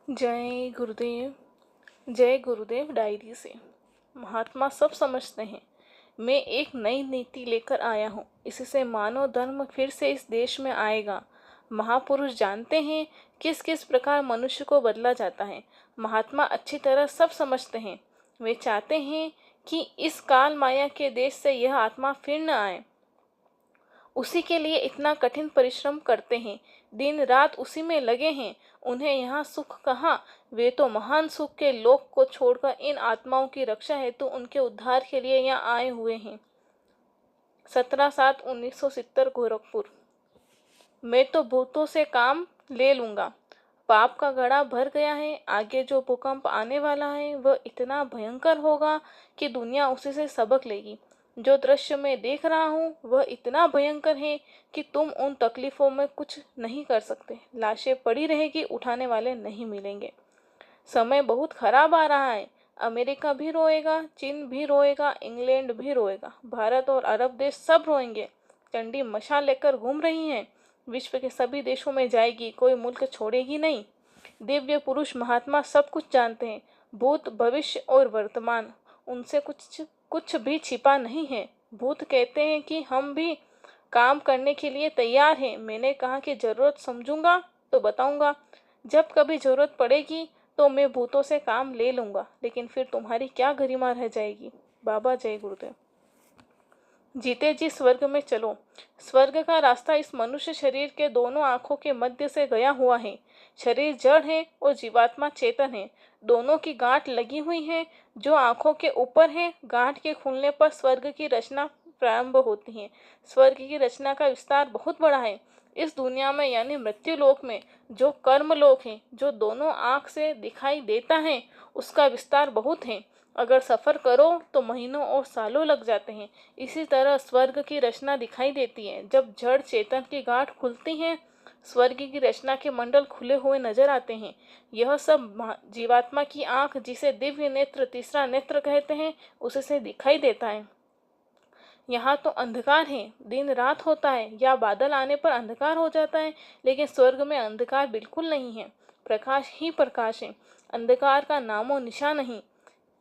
जय गुरुदेव। जय गुरुदेव डायरी से। महात्मा सब समझते हैं। मैं एक नई नीति लेकर आया हूँ। इससे मानव धर्म फिर से इस देश में आएगा। महापुरुष जानते हैं किस किस प्रकार मनुष्य को बदला जाता है। महात्मा अच्छी तरह सब समझते हैं। वे चाहते हैं कि इस काल माया के देश से यह आत्मा फिर न आए। उसी के लिए इतना कठिन परिश्रम करते हैं। दिन रात उसी में लगे हैं। उन्हें यहाँ सुख कहाँ, वे तो महान सुख के लोक को छोड़कर इन आत्माओं की रक्षा हेतु उनके उद्धार के लिए यहाँ आए हुए हैं। 17/7/1970 गोरखपुर। मैं तो भूतों से काम ले लूंगा। पाप का घड़ा भर गया है। आगे जो भूकंप आने वाला है वह इतना भयंकर होगा कि दुनिया उसी से सबक लेगी। जो दृश्य मैं देख रहा हूँ वह इतना भयंकर है कि तुम उन तकलीफों में कुछ नहीं कर सकते। लाशें पड़ी रहेगी, उठाने वाले नहीं मिलेंगे। समय बहुत खराब आ रहा है। अमेरिका भी रोएगा, चीन भी रोएगा, इंग्लैंड भी रोएगा, भारत और अरब देश सब रोएंगे। चंडी मशाल लेकर घूम रही हैं। विश्व के सभी देशों में जाएगी, कोई मुल्क छोड़ेगी नहीं। दिव्य पुरुष महात्मा सब कुछ जानते हैं, भूत भविष्य और वर्तमान। उनसे कुछ भी छिपा नहीं है। भूत कहते हैं कि हम भी काम करने के लिए तैयार हैं। मैंने कहा कि जरूरत समझूंगा तो बताऊंगा। जब कभी जरूरत पड़ेगी तो मैं भूतों से काम ले लूंगा, लेकिन फिर तुम्हारी क्या गरिमा रह जाएगी। बाबा जय गुरुदेव। जीते जी स्वर्ग में चलो। स्वर्ग का रास्ता इस मनुष्य शरीर के दोनों आंखों के मध्य से गया हुआ है। शरीर जड़ है और जीवात्मा चेतन है। दोनों की गांठ लगी हुई है जो आंखों के ऊपर है। गांठ के खुलने पर स्वर्ग की रचना प्रारंभ होती है। स्वर्ग की रचना का विस्तार बहुत बड़ा है। इस दुनिया में यानी मृत्यु लोक में जो कर्म लोक है, जो दोनों आंख से दिखाई देता है, उसका विस्तार बहुत है। अगर सफर करो तो महीनों और सालों लग जाते हैं। इसी तरह स्वर्ग की रचना दिखाई देती है। जब जड़ चेतन की गांठ खुलती है, स्वर्ग की रचना के मंडल खुले हुए नजर आते हैं। यह सब जीवात्मा की आंख, जिसे दिव्य नेत्र, तीसरा नेत्र कहते हैं, उससे दिखाई देता है। यहाँ तो अंधकार है, दिन रात होता है या बादल आने पर अंधकार हो जाता है, लेकिन स्वर्ग में अंधकार बिल्कुल नहीं है। प्रकाश ही प्रकाश है। अंधकार का नामो निशान नहीं।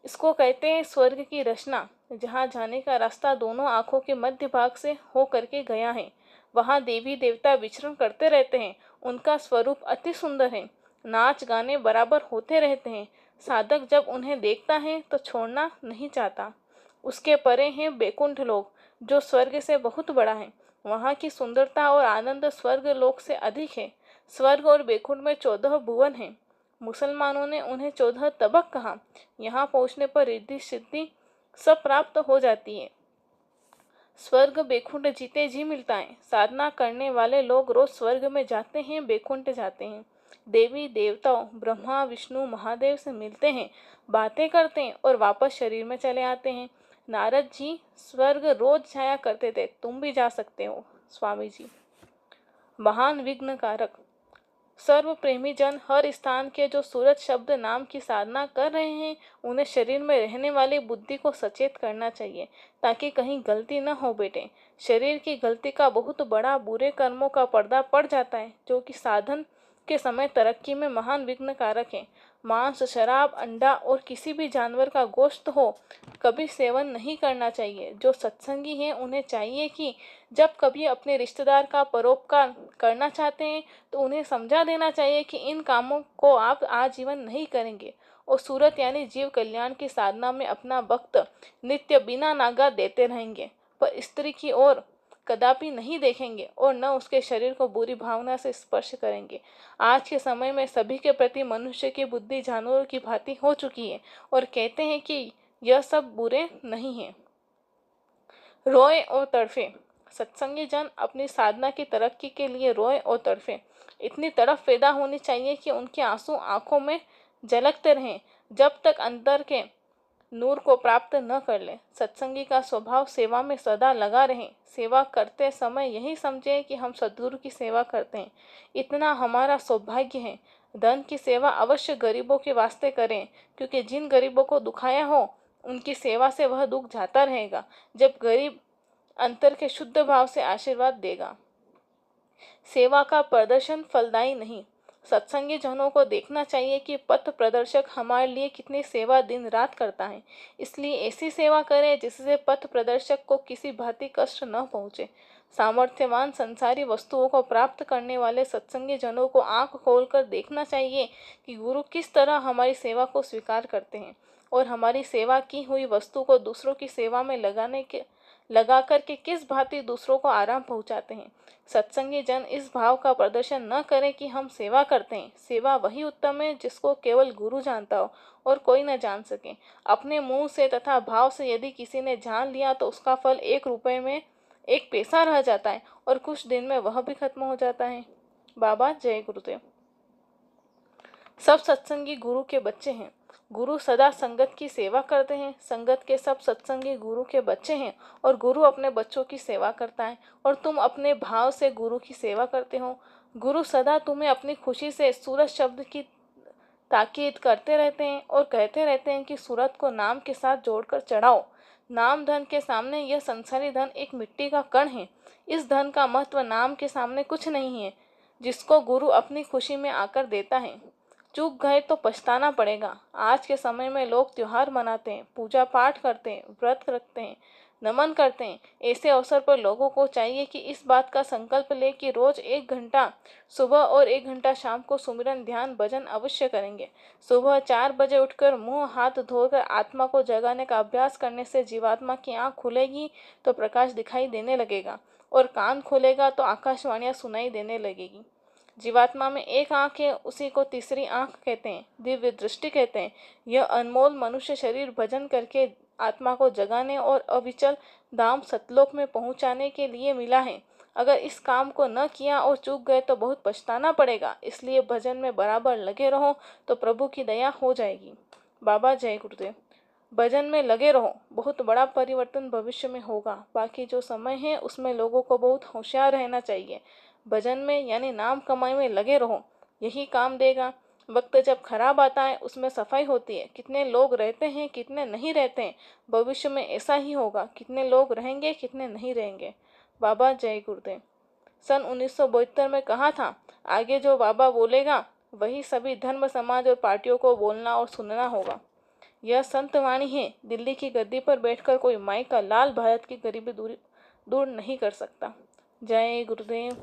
इसको कहते हैं स्वर्ग की रचना। जहाँ जाने का रास्ता दोनों आंखों के मध्य भाग से हो करके गया है, वहाँ देवी देवता विचरण करते रहते हैं। उनका स्वरूप अति सुंदर है। नाच गाने बराबर होते रहते हैं। साधक जब उन्हें देखता है तो छोड़ना नहीं चाहता। उसके परे हैं बैकुंठ लोक, जो स्वर्ग से बहुत बड़ा है। वहाँ की सुंदरता और आनंद स्वर्ग लोक से अधिक है। स्वर्ग और बैकुंठ में 14 भुवन हैं। मुसलमानों ने उन्हें 14 तबक कहा। यहाँ पहुँचने पर रिद्धि सिद्धि सब प्राप्त हो जाती है। स्वर्ग बैकुंठ जीते जी मिलता है। साधना करने वाले लोग रोज स्वर्ग में जाते हैं, बैकुंठ जाते हैं। देवी देवताओं ब्रह्मा विष्णु महादेव से मिलते हैं, बातें करते हैं और वापस शरीर में चले आते हैं। नारद जी स्वर्ग रोज जाया करते थे, तुम भी जा सकते हो। स्वामी जी। महान विघ्न कारक। सर्व प्रेमी जन हर स्थान के जो सूरज शब्द नाम की साधना कर रहे हैं, उन्हें शरीर में रहने वाली बुद्धि को सचेत करना चाहिए, ताकि कहीं गलती न हो बेटे। शरीर की गलती का बहुत बड़ा बुरे कर्मों का पर्दा पड़ जाता है, जो कि साधन के समय तरक्की में महान विघ्न कारक है। मांस, शराब, अंडा और किसी भी जानवर का गोश्त हो, कभी सेवन नहीं करना चाहिए। जो सत्संगी हैं उन्हें चाहिए कि जब कभी अपने रिश्तेदार का परोपकार करना चाहते हैं तो उन्हें समझा देना चाहिए कि इन कामों को आप आजीवन नहीं करेंगे, और सूरत यानी जीव कल्याण की साधना में अपना वक्त नित्य बिना नागा देते रहेंगे, पर स्त्री की ओर कदापि नहीं देखेंगे और न उसके शरीर को बुरी भावना से स्पर्श करेंगे। आज के समय में सभी के प्रति मनुष्य की बुद्धि जानवरों की भांति हो चुकी है और कहते हैं कि यह सब बुरे नहीं हैं। रोए और तड़फे। सत्संगी जन अपनी साधना की तरक्की के लिए रोए और तड़फे। इतनी तड़फ पैदा होनी चाहिए कि उनके आंसू आंखों में झलकते रहें जब तक अंदर के नूर को प्राप्त न कर ले। सत्संगी का स्वभाव सेवा में सदा लगा रहे। सेवा करते समय यही समझे कि हम सद्गुरु की सेवा करते हैं, इतना हमारा सौभाग्य है। धन की सेवा अवश्य गरीबों के वास्ते करें, क्योंकि जिन गरीबों को दुखाया हो उनकी सेवा से वह दुख जाता रहेगा, जब गरीब अंतर के शुद्ध भाव से आशीर्वाद देगा। सेवा का प्रदर्शन फलदायी नहीं। सत्संगी जनों को देखना चाहिए कि पथ प्रदर्शक हमारे लिए कितनी सेवा दिन रात करता है। इसलिए ऐसी सेवा करें जिससे पथ प्रदर्शक को किसी भांति कष्ट न पहुँचे। सामर्थ्यवान संसारी वस्तुओं को प्राप्त करने वाले सत्संगी जनों को आंख खोलकर देखना चाहिए कि गुरु किस तरह हमारी सेवा को स्वीकार करते हैं और हमारी सेवा की हुई वस्तु को दूसरों की सेवा में लगा करके किस भांति दूसरों को आराम पहुंचाते हैं। सत्संगी जन इस भाव का प्रदर्शन न करें कि हम सेवा करते हैं। सेवा वही उत्तम है जिसको केवल गुरु जानता हो और कोई न जान सके। अपने मुंह से तथा भाव से यदि किसी ने जान लिया तो उसका फल 1 रुपए में 1 पैसा रह जाता है और कुछ दिन में वह भी खत्म हो जाता है। बाबा जय गुरुदेव। सब सत्संगी गुरु के बच्चे हैं। गुरु सदा संगत की सेवा करते हैं। संगत के सब सत्संगी गुरु के बच्चे हैं और गुरु अपने बच्चों की सेवा करता है और तुम अपने भाव से गुरु की सेवा करते हो। गुरु सदा तुम्हें अपनी खुशी से सूरत शब्द की ताकीद करते रहते हैं और कहते रहते हैं कि सूरत को नाम के साथ जोड़कर चढ़ाओ। नाम धन के सामने यह संसारी धन एक मिट्टी का कण है। इस धन का महत्व नाम के सामने कुछ नहीं है, जिसको गुरु अपनी खुशी में आकर देता है। चूक गए तो पछताना पड़ेगा। आज के समय में लोग त्योहार मनाते हैं, पूजा पाठ करते हैं, व्रत रखते हैं, नमन करते हैं। ऐसे अवसर पर लोगों को चाहिए कि इस बात का संकल्प ले कि रोज 1 घंटा सुबह और 1 घंटा शाम को सुमिरन ध्यान भजन अवश्य करेंगे। सुबह 4 बजे उठकर मुंह हाथ धोकर आत्मा को जगाने का अभ्यास करने से जीवात्मा की आंख खुलेगी तो प्रकाश दिखाई देने लगेगा और कान खोलेगा तो आकाशवाणियां सुनाई देने लगेगी। जीवात्मा में एक आंख है, उसी को तीसरी आंख कहते हैं, दिव्य दृष्टि कहते हैं। यह अनमोल मनुष्य शरीर भजन करके आत्मा को जगाने और अविचल धाम सतलोक में पहुंचाने के लिए मिला है। अगर इस काम को न किया और चूक गए तो बहुत पछताना पड़ेगा। इसलिए भजन में बराबर लगे रहो तो प्रभु की दया हो जाएगी। बाबा जय गुरुदेव। भजन में लगे रहो, बहुत बड़ा परिवर्तन भविष्य में होगा। बाकी जो समय है उसमें लोगों को बहुत होशियार रहना चाहिए। भजन में यानी नाम कमाई में लगे रहो, यही काम देगा। वक्त जब खराब आता है उसमें सफाई होती है। कितने लोग रहते हैं, कितने नहीं रहते हैं। भविष्य में ऐसा ही होगा, कितने लोग रहेंगे, कितने नहीं रहेंगे। बाबा जय गुरुदेव। सन 1972 में कहा था, आगे जो बाबा बोलेगा वही सभी धर्म समाज और पार्टियों को बोलना और सुनना होगा। यह संत वाणी है। दिल्ली की गद्दी पर बैठकर कोई माई का लाल भारत की गरीबी दूर नहीं कर सकता। जय गुरुदेव।